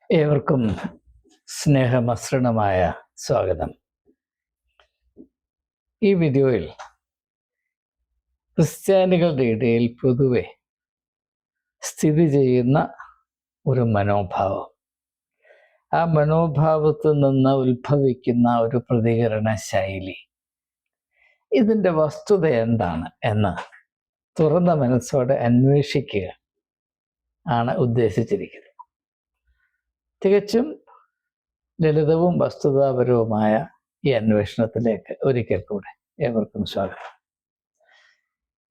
ഏവർക്കും സ്നേഹമസൃണമായ സ്വാഗതം. ഈ വീഡിയോയിൽ ക്രിസ്ത്യാനികളുടെ ഇടയിൽ പൊതുവെ സ്ഥിതി ചെയ്യുന്ന ഒരു മനോഭാവം, ആ മനോഭാവത്തിൽ നിന്ന് ഉത്ഭവിക്കുന്ന ഒരു പ്രതികരണ ശൈലി, ഇതിൻ്റെ വസ്തുത എന്താണ് എന്ന് തുറന്ന മനസ്സോടെ അന്വേഷിക്കുക ആണ് ഉദ്ദേശിച്ചിരിക്കുന്നത്. തികച്ചും ലളിതവും വസ്തുതാപരവുമായ ഈ അന്വേഷണത്തിലേക്ക് ഒരിക്കൽ കൂടെ ഏവർക്കും സ്വാഗതം.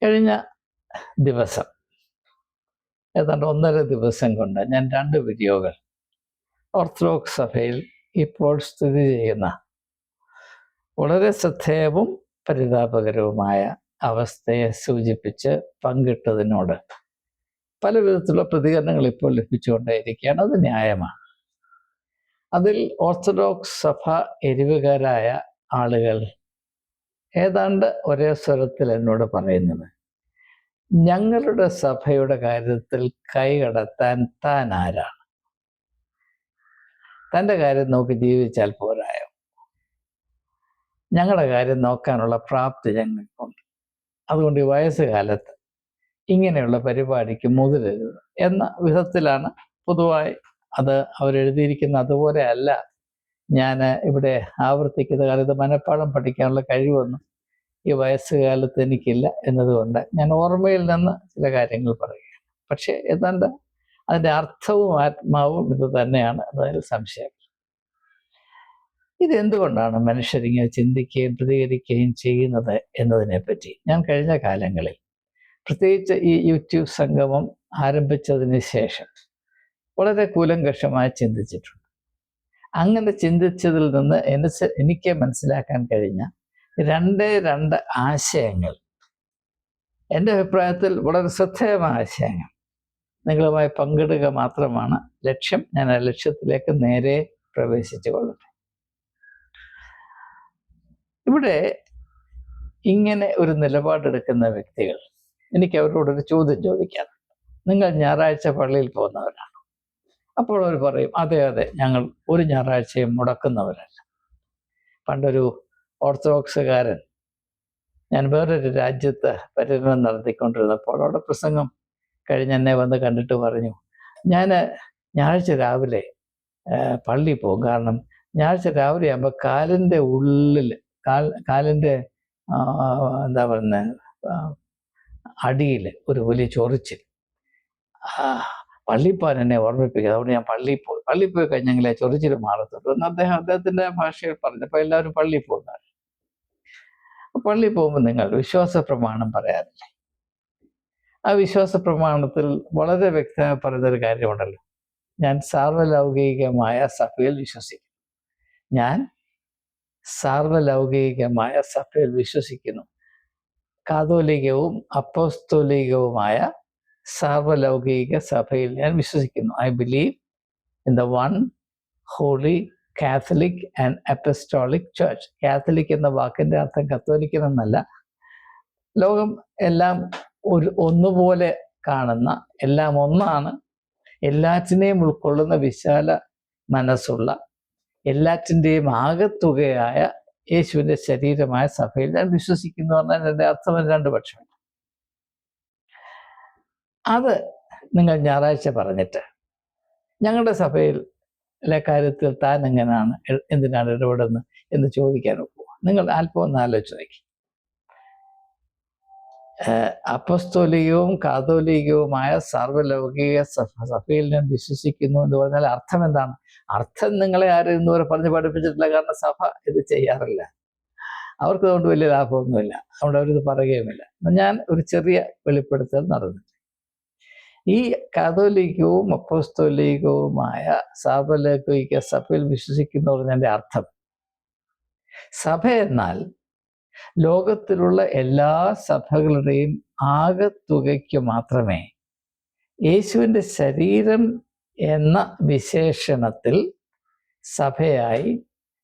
കഴിഞ്ഞ ദിവസം ഏതാണ്ട് 1.5 ദിവസം കൊണ്ട് ഞാൻ 2 വീഡിയോകൾ ഓർത്തഡോക്സ് സഭയിൽ ഇപ്പോൾ സ്ഥിതി ചെയ്യുന്ന വളരെ ശ്രദ്ധേയവും പരിതാപകരവുമായ അവസ്ഥയെ സൂചിപ്പിച്ച് പങ്കിട്ടതിനോട് പല വിധത്തിലുള്ള പ്രതികരണങ്ങൾ ഇപ്പോൾ ലഭിച്ചുകൊണ്ടേയിരിക്കുകയാണ്. അത് ന്യായമാണ്. അതിൽ ഓർത്തഡോക്സ് സഭ എരിവുകാരായ ആളുകൾ ഏതാണ്ട് ഒരേ സ്വരത്തിൽ എന്നോട് പറയുന്നത്, ഞങ്ങളുടെ സഭയുടെ കാര്യത്തിൽ കൈകടത്താൻ താൻ ആരാണ്? തൻ്റെ കാര്യം നോക്കി ജീവിച്ചാൽ പോരായോ? ഞങ്ങളുടെ കാര്യം നോക്കാനുള്ള പ്രാപ്തി ഞങ്ങൾക്കുണ്ട്. അതുകൊണ്ട് ഈ വയസ്സുകാലത്ത് ഇങ്ങനെയുള്ള പരിപാടിക്ക് മുതിരരുത് എന്ന വിധത്തിലാണ് പൊതുവായി അത് അവരെഴുതിയിരിക്കുന്ന. അതുപോലെ അല്ല ഞാൻ ഇവിടെ ആവർത്തിക്കുന്ന കാലത്ത് മനഃപ്പാഠം പഠിക്കാനുള്ള കഴിവൊന്നും ഈ വയസ്സുകാലത്ത് എനിക്കില്ല എന്നതുകൊണ്ട് ഞാൻ ഓർമ്മയിൽ നിന്ന് ചില കാര്യങ്ങൾ പറയുകയാണ്. പക്ഷേ ഏതാണ്ട് അതിൻ്റെ അർത്ഥവും ആത്മാവും ഇത് തന്നെയാണ്, അതിൽ സംശയം. ഇതെന്തുകൊണ്ടാണ് മനുഷ്യരിങ്ങനെ ചിന്തിക്കുകയും പ്രതികരിക്കുകയും ചെയ്യുന്നത് എന്നതിനെപ്പറ്റി ഞാൻ കഴിഞ്ഞ കാലങ്ങളിൽ, പ്രത്യേകിച്ച് ഈ യൂട്യൂബ് സംഗമം ആരംഭിച്ചതിന് ശേഷം വളരെ കൂലങ്കഷമായി ചിന്തിച്ചിട്ടുണ്ട്. അങ്ങനെ ചിന്തിച്ചതിൽ നിന്ന് എനിക്ക് മനസ്സിലാക്കാൻ കഴിഞ്ഞ 2 ആശയങ്ങൾ, എൻ്റെ അഭിപ്രായത്തിൽ വളരെ ശ്രദ്ധേയമായ ആശയങ്ങൾ നിങ്ങളുമായി പങ്കിടുക മാത്രമാണ് ലക്ഷ്യം. ഞാൻ ആ ലക്ഷ്യത്തിലേക്ക് നേരെ പ്രവേശിച്ചു കൊള്ളട്ടെ. ഇവിടെ ഇങ്ങനെ ഒരു നിലപാടെടുക്കുന്ന വ്യക്തികൾ, എനിക്ക് അവരോടൊരു ചോദ്യം ചോദിക്കാം. നിങ്ങൾ ഞായറാഴ്ച പള്ളിയിൽ പോകുന്നവരാണ്? അപ്പോൾ അവർ പറയും, അതെ അതെ, ഞങ്ങൾ ഒരു ഞായറാഴ്ചയും മുടക്കുന്നവരല്ല. പണ്ടൊരു ഓർത്തഡോക്സുകാരൻ, ഞാൻ വേറൊരു രാജ്യത്ത് പര്യടനം നടത്തിക്കൊണ്ടിരുന്നപ്പോൾ അവിടെ പ്രസംഗം കഴിഞ്ഞ് എന്നെ വന്ന് കണ്ടിട്ട് പറഞ്ഞു, ഞാൻ ഞായറാഴ്ച രാവിലെ പള്ളിയിൽ പോകും. കാരണം ഞായറാഴ്ച രാവിലെ ആകുമ്പോൾ കാലിൻ്റെ ഉള്ളിൽ കാലിൻ്റെ എന്താ പറയുന്നത്, അടിയിൽ ഒരു വലിയ ചൊറിച്ചിൽ, പള്ളിപ്പോൻ എന്നെ ഓർമ്മിപ്പിക്കുക. അതുകൊണ്ട് ഞാൻ പള്ളിയിൽ പോയി കഴിഞ്ഞെങ്കിലേ ചൊറിച്ചിൽ മാറത്തുള്ളൂ എന്ന് അദ്ദേഹത്തിൻ്റെ ഭാഷയിൽ പറഞ്ഞപ്പോൾ എല്ലാവരും പള്ളിയിൽ പോകുന്നവർ. പള്ളിയിൽ പോകുമ്പോൾ നിങ്ങൾ വിശ്വാസ പ്രമാണം പറയാറില്ലേ? ആ വിശ്വാസ പ്രമാണത്തിൽ വളരെ വ്യക്തമായി പറയുന്നൊരു കാര്യമുണ്ടല്ലോ, ഞാൻ സാർവലൗകികമായ സഭയിൽ വിശ്വസിക്കുന്നു. ഞാൻ സാർവലൗകികമായ സഭയിൽ വിശ്വസിക്കുന്നു. കാതോലികവും അപ്പോസ്തോലികവുമായ സാർവലൗകിക സഭയിൽ ഞാൻ വിശ്വസിക്കുന്നു. I believe in the one holy Catholic and apostolic church. Catholic എന്ന വാക്കിൻ്റെ അർത്ഥം കത്തോലിക്കൻ എന്നല്ല. ലോകം എല്ലാം ഒന്നുപോലെ കാണുന്ന, എല്ലാം ഒന്നാണ്, എല്ലാറ്റിനെയും ഉൾക്കൊള്ളുന്ന വിശാല മനസ്സുള്ള, എല്ലാറ്റിൻ്റെയും ആകത്തുകയായ യേശുവിൻ്റെ ശരീരമായ സഭയിൽ ഞാൻ വിശ്വസിക്കുന്നു പറഞ്ഞാൽ എൻ്റെ അർത്ഥം 2 പക്ഷമുണ്ട്. അത് നിങ്ങൾ ഞായറാഴ്ച പറഞ്ഞിട്ട് ഞങ്ങളുടെ സഭയിലെ കാര്യത്തിൽ താൻ എങ്ങനെയാണ്, എന്തിനാണ് ഇടപെടുന്നത് എന്ന് ചോദിക്കാൻ ഒക്കുക. നിങ്ങൾ അല്പം ഒന്ന് ആലോചിച്ച് നോക്കി. അപ്പസ്തോലികവും കാതോലികവുമായ സാർവലൗകിക സഭയിൽ ഞാൻ വിശ്വസിക്കുന്നു എന്ന് പറഞ്ഞാൽ അർത്ഥം എന്താണ്? അർത്ഥം നിങ്ങളെ ആരും ഇന്നുവരെ പറഞ്ഞ് പഠിപ്പിച്ചിട്ടില്ല. കാരണം സഭ ഇത് ചെയ്യാറില്ല. അവർക്ക് അതുകൊണ്ട് വലിയ ലാഭമൊന്നുമില്ല. അതുകൊണ്ട് അവരിത് പറയുകയുമില്ല. ഞാൻ ഒരു ചെറിയ വെളിപ്പെടുത്തൽ നടന്നു. ഈ കാതോലികവും അപ്പോസ്തോലികവുമായ സാർവലൗകിക സഭയിൽ വിശ്വസിക്കുന്നു പറഞ്ഞതിൻ്റെ അർത്ഥം, സഭ എന്നാൽ ലോകത്തിലുള്ള എല്ലാ സഭകളുടെയും ആകത്തുകയ്ക്ക് മാത്രമേ യേശുവിൻ്റെ ശരീരം എന്ന വിശേഷണത്തിൽ സഭയായി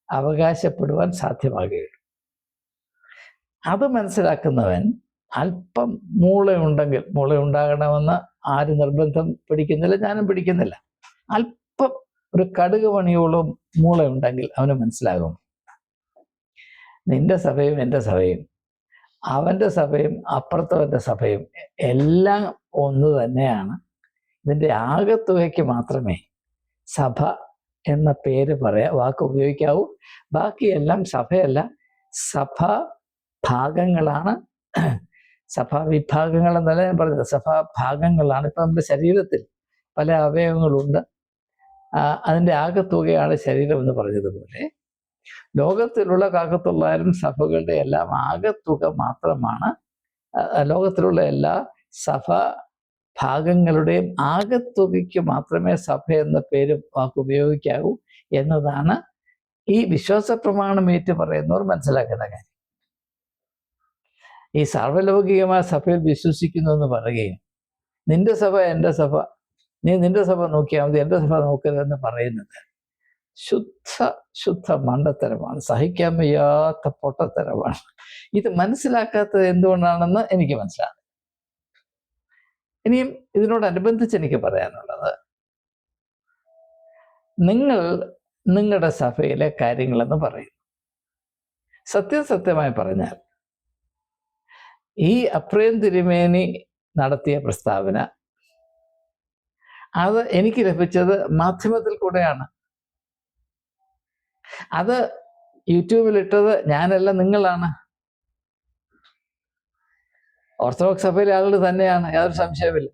അവകാശപ്പെടുവാൻ സാധ്യമാകുകയുള്ളൂ. അത് മനസ്സിലാക്കുന്നവൻ അല്പം മൂള ഉണ്ടാകണമെന്ന് ആര് നിർബന്ധം പിടിക്കുന്നില്ല, ഞാനും പിടിക്കുന്നില്ല. അല്പം ഒരു കടുക് മണിയോളം മൂളയുണ്ടെങ്കിൽ അവന് മനസ്സിലാകും നിന്റെ സഭയും എൻ്റെ സഭയും അവൻ്റെ സഭയും അപ്പുറത്തവൻ്റെ സഭയും എല്ലാം ഒന്ന് തന്നെയാണ്. ഇതിൻ്റെ ആകത്തുകയ്ക്ക് മാത്രമേ സഭ എന്ന പേര് വാക്ക് ഉപയോഗിക്കാവൂ. ബാക്കിയെല്ലാം സഭയല്ല, സഭാ ഭാഗങ്ങളാണ്. സഭാ വിഭാഗങ്ങൾ എന്നല്ല ഞാൻ പറഞ്ഞത്, സഭാ ഭാഗങ്ങളാണ്. ഇപ്പം നമ്മുടെ ശരീരത്തിൽ പല അവയവങ്ങളുണ്ട്, അതിൻ്റെ ആകത്തുകയാണ് ശരീരം എന്ന് പറഞ്ഞതുപോലെ ലോകത്തിലുള്ള കാക്കത്തുള്ളാരും സഭകളുടെ എല്ലാം ആകത്തുക മാത്രമാണ്. ലോകത്തിലുള്ള എല്ലാ സഭ ഭാഗങ്ങളുടെയും ആകത്തുകയ്ക്ക് മാത്രമേ സഭ എന്ന പേര് വാക്ക് ഉപയോഗിക്കാവൂ എന്നതാണ് ഈ വിശ്വാസ പ്രമാണം ഏറ്റു പറയുന്നവർ മനസ്സിലാക്കേണ്ട കാര്യം. ഈ സാർവലൗകികമായ സഭയിൽ വിശ്വസിക്കുന്നു എന്ന് പറയുകയും നിന്റെ സഭ എൻ്റെ സഭ, നീ നിന്റെ സഭ നോക്കിയാൽ മതി എൻ്റെ സഭ നോക്കരുതെന്ന് പറയുന്നത് ശുദ്ധ മണ്ടത്തരമാണ്, സഹിക്കാൻ വയ്യാത്ത പൊട്ടത്തരമാണ്. ഇത് മനസ്സിലാക്കാത്തത് എന്തുകൊണ്ടാണെന്ന് എനിക്ക് മനസ്സിലാകും. ഇനിയും ഇതിനോടനുബന്ധിച്ച് എനിക്ക് പറയാനുള്ളത്, നിങ്ങൾ നിങ്ങളുടെ സഭയിലെ കാര്യങ്ങളെന്ന് പറയും. സത്യസത്യമായി പറഞ്ഞാൽ ഈ അപ്രേം തിരുമേനി നടത്തിയ പ്രസ്താവന അത് എനിക്ക് ലഭിച്ചത് മാധ്യമത്തിൽ കൂടെയാണ്. അത് യൂട്യൂബിലിട്ടത് ഞാനല്ല, നിങ്ങളാണ്. ഓർത്തഡോക്സ് സഭയിലെ ആളുകൾ തന്നെയാണ്, യാതൊരു സംശയമില്ല.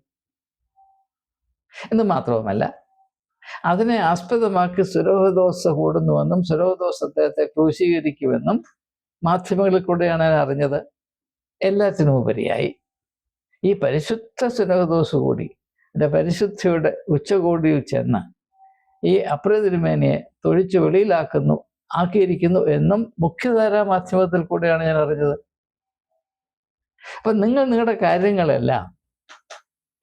എന്ന് മാത്രവുമല്ല, അതിനെ ആസ്പദമാക്കി സുരോഹദോസ കൂടുന്നുവെന്നും സുരോഹദോസ് അദ്ദേഹത്തെ ക്രൂശീകരിക്കുമെന്നും മാധ്യമങ്ങളിൽ കൂടെയാണ് ഞാൻ അറിഞ്ഞത്. എല്ലാത്തിനും ഉപരിയായി ഈ പരിശുദ്ധ സുരോഹദോസ് കൂടി എൻ്റെ പരിശുദ്ധിയുടെ ഉച്ചകോടിയിൽ ചെന്ന് ഈ അപ്രേം തിരുമേനിയെ തൊഴിച്ചു ആക്കിയിരിക്കുന്നു എന്നും മുഖ്യധാരാ മാധ്യമത്തിൽ കൂടെയാണ് ഞാൻ അറിഞ്ഞത്. അപ്പം നിങ്ങൾ നിങ്ങളുടെ കാര്യങ്ങളെല്ലാം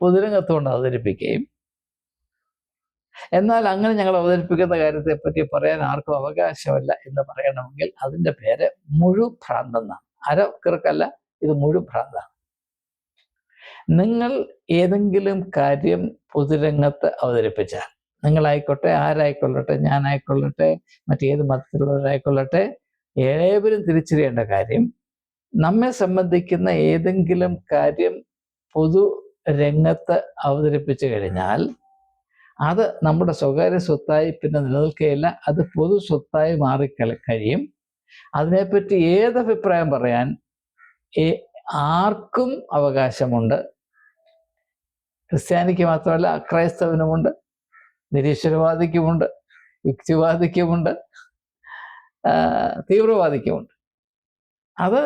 പൊതുരംഗത്തുകൊണ്ട് അവതരിപ്പിക്കുകയും, എന്നാൽ അങ്ങനെ ഞങ്ങൾ അവതരിപ്പിക്കുന്ന കാര്യത്തെ പറ്റി പറയാൻ ആർക്കും അവകാശമല്ല എന്ന് പറയണമെങ്കിൽ അതിൻ്റെ പേര് മുഴുഭ്രാന്തെന്നാണ്. അരക്കിറക്കല്ല, ഇത് മുഴുഭ്രാന്താണ്. നിങ്ങൾ ഏതെങ്കിലും കാര്യം പൊതുരംഗത്ത് അവതരിപ്പിച്ചാൽ, നിങ്ങളായിക്കോട്ടെ, ആരായിക്കൊള്ളട്ടെ, ഞാനായിക്കൊള്ളട്ടെ, മറ്റേത് മതത്തിലുള്ളവരായിക്കൊള്ളട്ടെ, ഏവരും തിരിച്ചറിയേണ്ട കാര്യം, നമ്മെ സംബന്ധിക്കുന്ന ഏതെങ്കിലും കാര്യം പൊതു രംഗത്ത് അവതരിപ്പിച്ചു കഴിഞ്ഞാൽ അത് നമ്മുടെ സ്വകാര്യ സ്വത്തായി പിന്നെ നിലനിൽക്കുകയില്ല, അത് പൊതു സ്വത്തായി കഴിയും. അതിനെപ്പറ്റി ഏതഭിപ്രായം പറയാൻ ആർക്കും അവകാശമുണ്ട്. ക്രിസ്ത്യാനിക്ക് മാത്രമല്ല, അക്രൈസ്തവനുമുണ്ട്, നിരീശ്വരവാദിക്കുമുണ്ട്, യുക്തിവാദിക്കുമുണ്ട്, തീവ്രവാദിക്കുമുണ്ട്. അത്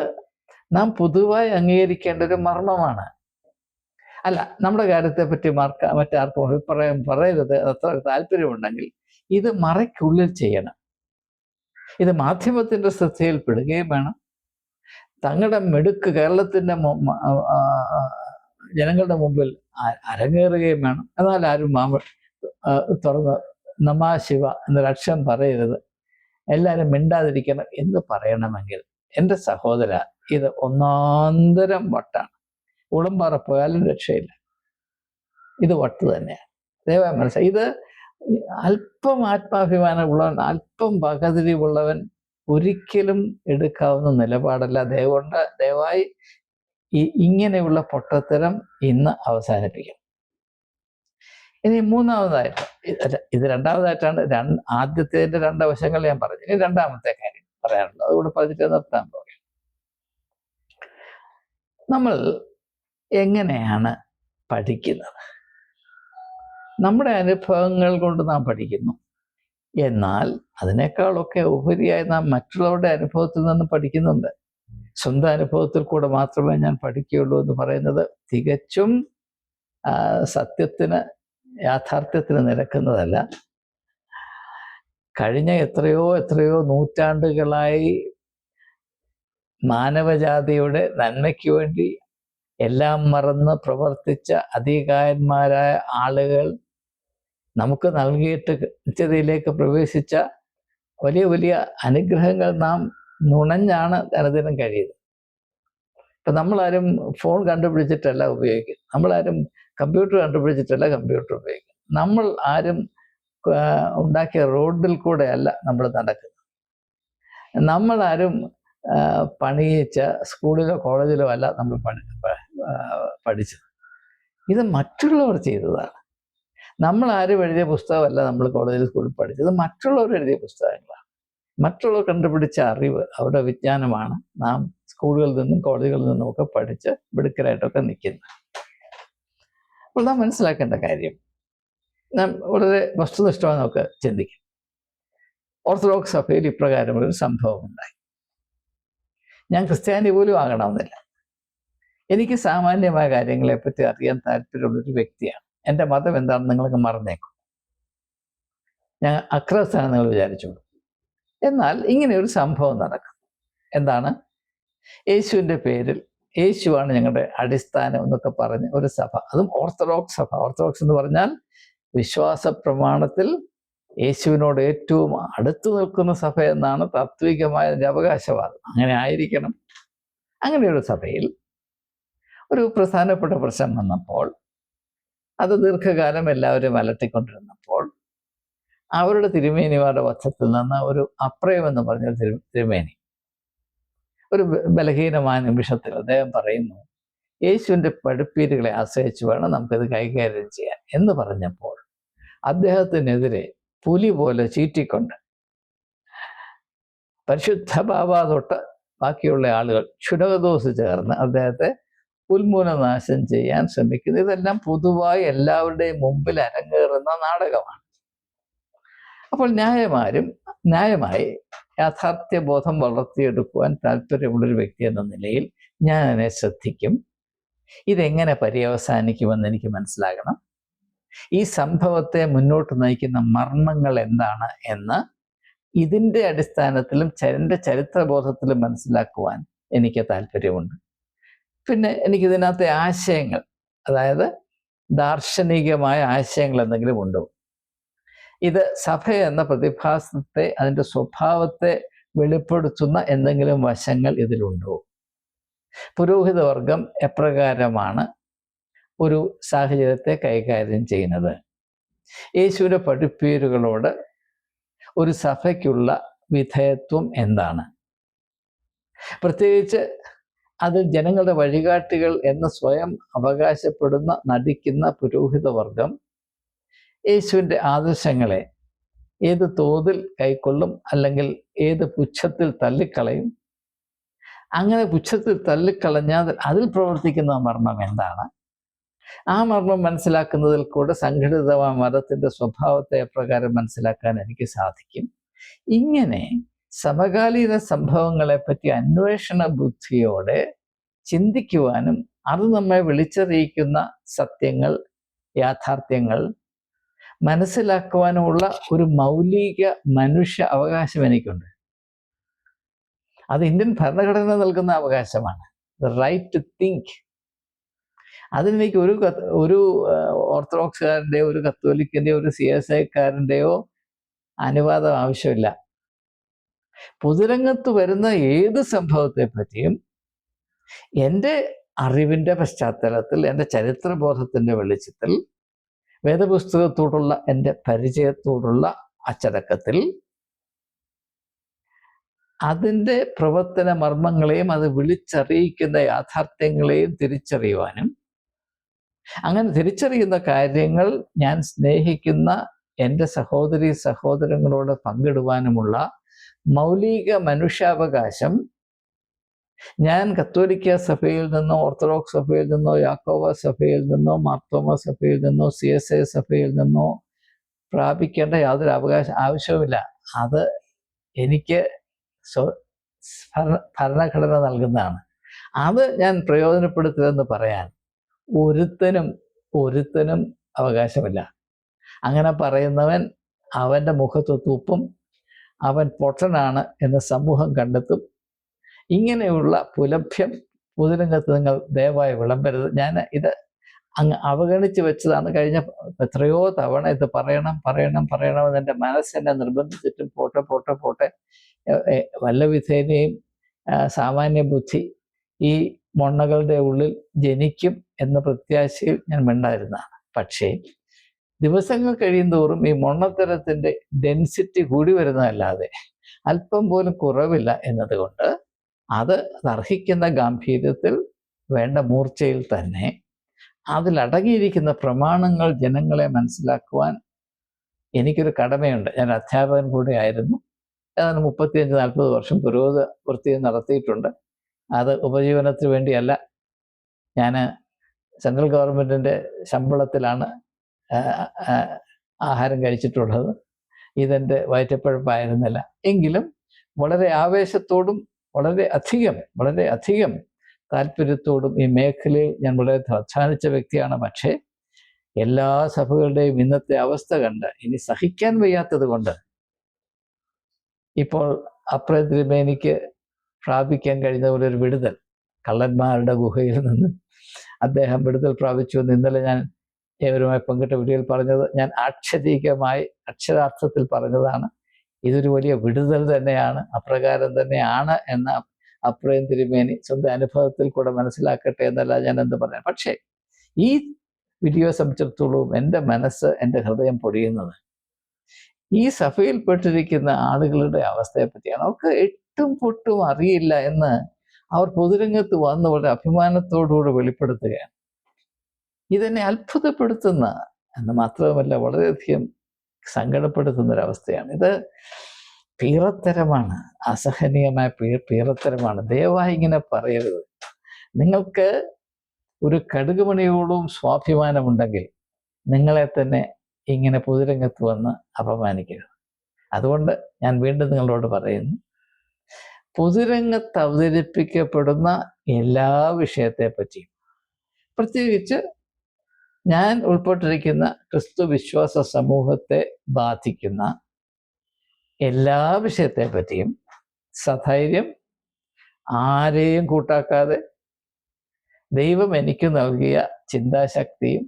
നാം പൊതുവായി അംഗീകരിക്കേണ്ട ഒരു മർമ്മമാണ്. അല്ല, നമ്മുടെ കാര്യത്തെപ്പറ്റി മറ്റാർക്കും അഭിപ്രായം പറയരുത്, അത്ര താല്പര്യമുണ്ടെങ്കിൽ ഇത് മറയ്ക്കുള്ളിൽ ചെയ്യണം. ഇത് മാധ്യമത്തിൻ്റെ ശ്രദ്ധയിൽപ്പെടുകയും വേണം. തങ്ങളുടെ മെടുക്ക് കേരളത്തിൻ്റെ ജനങ്ങളുടെ മുമ്പിൽ അരങ്ങേറുകയും വേണം. എന്നാൽ ആരും തുറന്ന് നമാ ശിവ എന്നൊരക്ഷരം പറയരുത്, എല്ലാവരും മിണ്ടാതിരിക്കണം എന്ന് പറയണമെങ്കിൽ എൻ്റെ സഹോദര, ഇത് ഒന്നാന്തരം വട്ടാണ്. ഉളമ്പാറ പോയാലും രക്ഷയില്ല, ഇത് വട്ട് തന്നെയാണ്. ദയവായി മനസ്സിലായി. ഇത് അല്പം ആത്മാഭിമാനം ഉള്ളവൻ, അല്പം പകതിരിവുള്ളവൻ ഒരിക്കലും എടുക്കാവുന്ന നിലപാടല്ല. ദയവായി ഇങ്ങനെയുള്ള പൊട്ടത്തരം ഇന്ന് അവസാനിപ്പിക്കണം. ഇനി മൂന്നാമതായിട്ട്, ഇത് രണ്ടാമതായിട്ടാണ്, ആദ്യത്തേതിൻ്റെ രണ്ട് വശങ്ങൾ ഞാൻ പറഞ്ഞു. ഇനി രണ്ടാമത്തെ കാര്യം പറയാനുള്ളത്, അതുകൂടെ പറഞ്ഞിട്ട് നിർത്താൻ പോകുക. നമ്മൾ എങ്ങനെയാണ് പഠിക്കുന്നത്? നമ്മുടെ അനുഭവങ്ങൾ കൊണ്ട് നാം പഠിക്കുന്നു. എന്നാൽ അതിനേക്കാളൊക്കെ ഉപരിയായി നാം മറ്റുള്ളവരുടെ അനുഭവത്തിൽ നിന്ന് പഠിക്കുന്നുണ്ട്. സ്വന്തം അനുഭവത്തിൽ കൂടെ മാത്രമേ ഞാൻ പഠിക്കുകയുള്ളൂ എന്ന് പറയുന്നത് തികച്ചും യാഥാർത്ഥ്യത്തിന് നിരക്കുന്നതല്ല. കഴിഞ്ഞ എത്രയോ നൂറ്റാണ്ടുകളായി മാനവജാതിയുടെ നന്മയ്ക്ക് വേണ്ടി എല്ലാം മറന്ന് പ്രവർത്തിച്ച അധികായന്മാരായ ആളുകൾ നമുക്ക് നൽകിയിട്ട് നിത്യതയിലേക്ക് പ്രവേശിച്ച വലിയ വലിയ അനുഗ്രഹങ്ങൾ നാം നുണഞ്ഞാണ് അനുദിനം കഴിയുന്നത്. ഇപ്പം നമ്മളാരും ഫോൺ കണ്ടുപിടിച്ചിട്ടല്ല ഉപയോഗിക്കുന്നത്, നമ്മളാരും കമ്പ്യൂട്ടർ കണ്ടുപിടിച്ചിട്ടല്ല കമ്പ്യൂട്ടർ ഉപയോഗിക്കുന്നത്, നമ്മൾ ആരും ഉണ്ടാക്കിയ റോഡിൽ കൂടെ അല്ല നമ്മൾ നടക്കുന്നത്. നമ്മളാരും പണിയിച്ച സ്കൂളിലോ കോളേജിലോ അല്ല നമ്മൾ പഠിച്ചത്. ഇത് മറ്റുള്ളവർ ചെയ്തതാണ്. നമ്മൾ ആരും എഴുതിയ പുസ്തകമല്ല നമ്മൾ കോളേജിൽ സ്കൂളിൽ പഠിച്ചത്, മറ്റുള്ളവർ എഴുതിയ പുസ്തകങ്ങളാണ്. മറ്റുള്ളവർ കണ്ടുപിടിച്ച അറിവ്, അവരുടെ വിജ്ഞാനമാണ് നാം സ്കൂളുകളിൽ നിന്നും കോളേജുകളിൽ നിന്നും ഒക്കെ പഠിച്ച് മിടുക്കരായിട്ടൊക്കെ നിൽക്കുന്നത്. അപ്പോൾ നാം മനസ്സിലാക്കേണ്ട കാര്യം, നാം വളരെ വസ്തുനിഷ്ഠമായി നമുക്ക് ചിന്തിക്കും. ഓർത്തഡോക്സ് സഭയിൽ ഇപ്രകാരമുള്ളൊരു സംഭവം ഉണ്ടായി. ഞാൻ ക്രിസ്ത്യാനി പോലും ആകണമെന്നില്ല. എനിക്ക് സാമാന്യമായ കാര്യങ്ങളെപ്പറ്റി അറിയാൻ താല്പര്യമുള്ളൊരു വ്യക്തിയാണ്. എൻ്റെ മതം എന്താണെന്ന് നിങ്ങൾക്ക് മറന്നേക്കും. ഞാൻ അക്രസ്ഥാനം നിങ്ങൾ വിചാരിച്ചോളൂ. എന്നാൽ ഇങ്ങനെ ഒരു സംഭവം നടക്കും. എന്താണ്? യേശുവിൻ്റെ പേരിൽ, യേശുവാണ് ഞങ്ങളുടെ അടിസ്ഥാനം എന്നൊക്കെ പറഞ്ഞ് ഒരു സഭ, അതും ഓർത്തഡോക്സ് സഭ. ഓർത്തഡോക്സ് എന്ന് പറഞ്ഞാൽ വിശ്വാസ പ്രമാണത്തിൽ യേശുവിനോട് ഏറ്റവും അടുത്തു നിൽക്കുന്ന സഭ എന്നാണ് താത്വികമായ അവകാശവാദം. അങ്ങനെ ആയിരിക്കണം. അങ്ങനെയൊരു സഭയിൽ ഒരു പ്രധാനപ്പെട്ട പ്രശ്നം വന്നപ്പോൾ, അത് ദീർഘകാലം എല്ലാവരും അലട്ടിക്കൊണ്ടിരുന്നപ്പോൾ, അവരുടെ തിരുമേനിമാരുടെ വശത്തിൽ നിന്ന് ഒരു അപ്രയം എന്ന് പറഞ്ഞൊരു തിരുമേനി ഒരു ബലഹീനമായ നിമിഷത്തിൽ അദ്ദേഹം പറയുന്നു, യേശുവിൻ്റെ പഠിപ്പീരുകളെ ആശ്രയിച്ച് വേണം നമുക്കിത് കൈകാര്യം ചെയ്യാൻ എന്ന് പറഞ്ഞപ്പോൾ, അദ്ദേഹത്തിനെതിരെ പുലി പോലെ ചീറ്റിക്കൊണ്ട് പരിശുദ്ധ ബാബ തൊട്ട് ബാക്കിയുള്ള ആളുകൾ ക്ഷുരകദോസ് ചേർന്ന് അദ്ദേഹത്തെ ഉന്മൂലനാശം ചെയ്യാൻ ശ്രമിക്കുന്നു. ഇതെല്ലാം പൊതുവായി എല്ലാവരുടെയും മുമ്പിൽ അരങ്ങേറുന്ന നാടകമാണ്. അപ്പോൾ ന്യായമായി യാഥാർത്ഥ്യബോധം വളർത്തിയെടുക്കുവാൻ താല്പര്യമുള്ളൊരു വ്യക്തി എന്ന നിലയിൽ ഞാൻ അതിനെ ശ്രദ്ധിക്കും. ഇതെങ്ങനെ പര്യവസാനിക്കുമെന്ന് എനിക്ക് മനസ്സിലാകണം. ഈ സംഭവത്തെ മുന്നോട്ട് നയിക്കുന്ന മർമ്മങ്ങൾ എന്താണ് എന്ന് ഇതിൻ്റെ അടിസ്ഥാനത്തിലും എൻ്റെ ചരിത്രബോധത്തിലും മനസ്സിലാക്കുവാൻ എനിക്ക് താല്പര്യമുണ്ട്. പിന്നെ എനിക്കിതിനകത്തെ ആശയങ്ങൾ, അതായത് ദാർശനികമായ ആശയങ്ങൾ എന്തെങ്കിലും ഉണ്ടോ, ഇത് സഭ എന്ന പ്രതിഭാസത്തെ, അതിൻ്റെ സ്വഭാവത്തെ വെളിപ്പെടുത്തുന്ന എന്തെങ്കിലും വശങ്ങൾ ഇതിലുണ്ടോ, പുരോഹിതവർഗം എപ്രകാരമാണ് ഒരു സാഹചര്യത്തെ കൈകാര്യം ചെയ്യുന്നത്, യേശുവിൻ്റെ പഠിപ്പീരുകളോട് ഒരു സഭയ്ക്കുള്ള വിധേയത്വം എന്താണ്, പ്രത്യേകിച്ച് അത് ജനങ്ങളുടെ വഴികാട്ടികൾ എന്ന് സ്വയം അവകാശപ്പെടുന്ന നടിക്കുന്ന പുരോഹിതവർഗം യേശുവിൻ്റെ ആദർശങ്ങളെ ഏത് തോതിൽ കൈക്കൊള്ളും, അല്ലെങ്കിൽ ഏത് പുച്ഛത്തിൽ തള്ളിക്കളയും. അങ്ങനെ പുച്ഛത്തിൽ തള്ളിക്കളഞ്ഞാൽ അതിൽ പ്രവർത്തിക്കുന്ന മർമ്മം എന്താണ്? ആ മർമ്മം മനസ്സിലാക്കുന്നതിൽ കൂടെ സംഘടിതമായ മതത്തിൻ്റെ സ്വഭാവത്തെ എപ്രകാരം മനസ്സിലാക്കാൻ എനിക്ക് സാധിക്കും. ഇങ്ങനെ സമകാലീന സംഭവങ്ങളെപ്പറ്റി അന്വേഷണ ബുദ്ധിയോടെ ചിന്തിക്കുവാനും അത് നമ്മെ വിളിച്ചറിയിക്കുന്ന സത്യങ്ങൾ, യാഥാർത്ഥ്യങ്ങൾ മനസ്സിലാക്കുവാനുമുള്ള ഒരു മൗലിക മനുഷ്യ അവകാശം എനിക്കുണ്ട്. അത് ഇന്ത്യൻ ഭരണഘടന നൽകുന്ന അവകാശമാണ്, ദ റൈറ്റ് ടു തിങ്ക്. അതിനെനിക്ക് ഒരു ഓർത്തഡോക്സുകാരൻ്റെയോ ഒരു കത്തോലിക്കൻ്റെയോ ഒരു CSIക്കാരൻ്റെയോ അനുവാദം ആവശ്യമില്ല. പൊതുരംഗത്ത് വരുന്ന ഏത് സംഭവത്തെ പറ്റിയും എൻ്റെ അറിവിൻ്റെ പശ്ചാത്തലത്തിൽ, എൻ്റെ ചരിത്രബോധത്തിൻ്റെ വെളിച്ചത്തിൽ, വേദപുസ്തകത്തോടുള്ള എൻ്റെ പരിചയത്തോടുള്ള അച്ചടക്കത്തിൽ അതിൻ്റെ പ്രവർത്തന മർമ്മങ്ങളെയും അത് വിളിച്ചറിയിക്കുന്ന യാഥാർത്ഥ്യങ്ങളെയും തിരിച്ചറിയുവാനും, അങ്ങനെ തിരിച്ചറിയുന്ന കാര്യങ്ങൾ ഞാൻ സ്നേഹിക്കുന്ന എൻ്റെ സഹോദരീ സഹോദരങ്ങളോട് പങ്കിടുവാനുമുള്ള മൗലിക മനുഷ്യാവകാശം ഞാൻ കത്തോലിക്ക സഭയിൽ നിന്നോ ഓർത്തഡോക്സ് സഭയിൽ നിന്നോ യാക്കോബ സഭയിൽ നിന്നോ മാർത്തോമ സഭയിൽ നിന്നോ CSI സഭയിൽ നിന്നോ പ്രാപിക്കേണ്ട യാതൊരു ആവശ്യവുമില്ല. അത് എനിക്ക് ഭരണഘടന നൽകുന്നതാണ്. അത് ഞാൻ പ്രയോജനപ്പെടുത്തുമെന്ന് പറയാൻ ഒരുത്തനും അവകാശമില്ല. അങ്ങനെ പറയുന്നവൻ അവൻ്റെ മുഖത്ത് തുപ്പും, അവൻ പൊട്ടനാണ് എന്ന് സമൂഹം കണ്ടെത്തും. ഇങ്ങനെയുള്ള പുലഭ്യം പൊതുരംഗത്ത് നിങ്ങൾ ദയവായി വിളമ്പരുത്. ഞാൻ ഇത് അങ്ങ് അവഗണിച്ച് വെച്ചതാണ്. കഴിഞ്ഞ എത്രയോ തവണ ഇത് പറയണമെന്ന് എൻ്റെ മനസ്സെന്നെ നിർബന്ധിച്ചിട്ടും പോട്ടെ വല്ല വിധേനയും സാമാന്യ ബുദ്ധി ഈ മൊണ്ണകളുടെ ഉള്ളിൽ ജനിക്കും എന്ന പ്രത്യാശയിൽ ഞാൻ മിണ്ടായിരുന്നതാണ്. പക്ഷേ ദിവസങ്ങൾ കഴിയുന്തോറും ഈ മൊണ്ണത്തരത്തിൻ്റെ ഡെൻസിറ്റി കൂടി വരുന്നതല്ലാതെ അല്പം പോലും കുറവില്ല എന്നതുകൊണ്ട് അത് അർഹിക്കുന്ന ഗാംഭീര്യത്തിൽ വേണ്ട മൂർച്ചയിൽ തന്നെ അതിലടങ്ങിയിരിക്കുന്ന പ്രമാണങ്ങൾ ജനങ്ങളെ മനസ്സിലാക്കുവാൻ എനിക്കൊരു കടമയുണ്ട്. ഞാൻ അധ്യാപകൻ കൂടെ ആയിരുന്നു. ഏതാണ്ട് 35-40 വർഷം പുരോഗത വൃത്തിയും നടത്തിയിട്ടുണ്ട്. അത് ഉപജീവനത്തിന് വേണ്ടിയല്ല. ഞാൻ സെൻട്രൽ ഗവൺമെൻറ്റിൻ്റെ ശമ്പളത്തിലാണ് ആഹാരം കഴിച്ചിട്ടുള്ളത്. ഇതെൻ്റെ വയറ്റപ്പഴപ്പായിരുന്നില്ല. എങ്കിലും വളരെ ആവേശത്തോടും വളരെ അധികം താല്പര്യത്തോടും ഈ മേഖലയിൽ ഞാൻ വളരെ അധ്വാനിച്ച വ്യക്തിയാണ്. പക്ഷേ എല്ലാ സഭകളുടെയും ഇന്നത്തെ അവസ്ഥ കണ്ട് ഇനി സഹിക്കാൻ വയ്യാത്തത് കൊണ്ട് ഇപ്പോൾ അപ്രതിമേനിക്ക് പ്രാപിക്കാൻ കഴിഞ്ഞ പോലെ ഒരു വിടുതൽ, കള്ളന്മാരുടെ ഗുഹയിൽ നിന്ന് അദ്ദേഹം വിടുതൽ പ്രാപിച്ചു എന്ന് ഇന്നലെ ഞാൻ ഏവരുമായി പങ്കിട്ട വീഡിയോയിൽ പറഞ്ഞത് ഞാൻ അക്ഷരാർത്ഥത്തിൽ പറഞ്ഞതാണ്. ഇതൊരു വലിയ വിടുതൽ തന്നെയാണ്, അപ്രകാരം തന്നെയാണ് എന്ന അപ്രയം തിരുമേനി സ്വന്തം അനുഭവത്തിൽ കൂടെ മനസ്സിലാക്കട്ടെ എന്നല്ല ഞാൻ എന്ത് പറയാം. പക്ഷേ ഈ വീഡിയോ സംബന്ധിച്ചിടത്തോളം എൻ്റെ മനസ്സ്, എൻ്റെ ഹൃദയം പൊടിയുന്നത് ഈ സഭയിൽപ്പെട്ടിരിക്കുന്ന ആളുകളുടെ അവസ്ഥയെ പറ്റിയാണ്. അവർക്ക് എട്ടും പൊട്ടും അറിയില്ല എന്ന് അവർ പൊതുരംഗത്ത് വന്ന് വളരെ അഭിമാനത്തോടുകൂടി വെളിപ്പെടുത്തുകയാണ്. ഇതെന്നെ അത്ഭുതപ്പെടുത്തുന്ന എന്ന് മാത്രമല്ല വളരെയധികം സങ്കടപ്പെടുത്തുന്നൊരവസ്ഥയാണ്. ഇത് പീറത്തരമാണ്, അസഹനീയമായ പീറത്തരമാണ്. ദയവായി ഇങ്ങനെ പറയരുത്. നിങ്ങൾക്ക് ഒരു കടുകുമണിയോടും സ്വാഭിമാനമുണ്ടെങ്കിൽ നിങ്ങളെ തന്നെ ഇങ്ങനെ പൊതുരംഗത്ത് വന്ന് അപമാനിക്കരുത്. അതുകൊണ്ട് ഞാൻ വീണ്ടും നിങ്ങളോട് പറയുന്നു, പൊതുരംഗത്ത് അവതരിപ്പിക്കപ്പെടുന്ന എല്ലാ വിഷയത്തെ പറ്റിയും, പ്രത്യേകിച്ച് ഞാൻ ഉൾപ്പെട്ടിരിക്കുന്ന ക്രിസ്തു വിശ്വാസ സമൂഹത്തെ ബാധിക്കുന്ന എല്ലാ വിഷയത്തെ പറ്റിയും സധൈര്യം, ആരെയും കൂട്ടാക്കാതെ, ദൈവം എനിക്ക് നൽകിയ ചിന്താശക്തിയും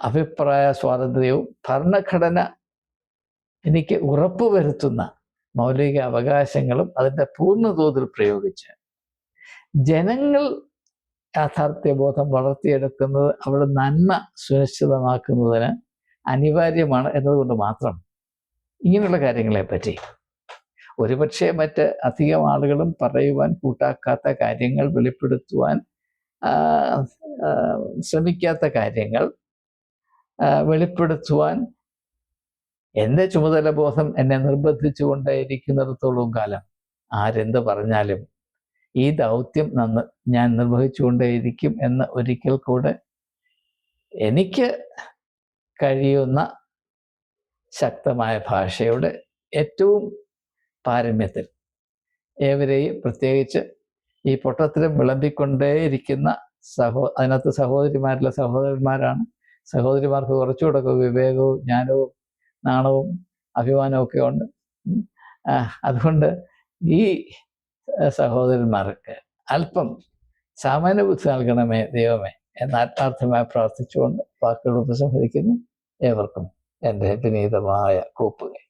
അഭിപ്രായ സ്വാതന്ത്ര്യവും ഭരണഘടന എനിക്ക് ഉറപ്പുവരുത്തുന്ന മൗലിക അവകാശങ്ങളും അതിൻ്റെ പൂർണ്ണതോതിൽ പ്രയോഗിച്ച് ജനങ്ങൾ യാഥാർത്ഥ്യബോധം വളർത്തിയെടുക്കുന്നത് അവരുടെ നന്മ സുനിശ്ചിതമാക്കുന്നതിന് അനിവാര്യമാണ് എന്നതുകൊണ്ട് മാത്രം ഇങ്ങനെയുള്ള കാര്യങ്ങളെപ്പറ്റി ഒരുപക്ഷെ മറ്റ് അധികം ആളുകളും പറയുവാൻ കൂട്ടാക്കാത്ത കാര്യങ്ങൾ, വെളിപ്പെടുത്തുവാൻ ശ്രമിക്കാത്ത കാര്യങ്ങൾ വെളിപ്പെടുത്തുവാൻ എൻ്റെ ചുമതല ബോധം എന്നെ നിർബന്ധിച്ചു കൊണ്ടേയിരിക്കുന്നിടത്തോളം കാലം ആരെന്ത് പറഞ്ഞാലും ഈ ദൗത്യം ഞാൻ നിർവഹിച്ചുകൊണ്ടേയിരിക്കും എന്ന് ഒരിക്കൽ കൂടെ എനിക്ക് കഴിയുന്ന ശക്തമായ ഭാഷയുടെ ഏറ്റവും പാരമ്യത്തിൽ ഏവരെയും, പ്രത്യേകിച്ച് ഈ പൊട്ടത്തിലും വിളമ്പിക്കൊണ്ടേയിരിക്കുന്ന അതിനകത്ത് സഹോദരിമാരിലെ സഹോദരന്മാരാണ്. സഹോദരിമാർക്ക് കുറച്ചുകൂടെ വിവേകവും ജ്ഞാനവും നാണവും അഭിമാനവും ഒക്കെ ഉണ്ട്. അതുകൊണ്ട് ഈ സഹോദരന്മാർക്ക് അല്പം സാമാന്യ ബുദ്ധി നൽകണമേ ദൈവമേ എന്ന് ആത്മാർത്ഥമായി പ്രാർത്ഥിച്ചുകൊണ്ട് വാക്കുകൾ ഉപസംഹരിക്കുന്നു. ഏവർക്കും എൻ്റെ വിനീതമായ കൂപ്പുകൈ.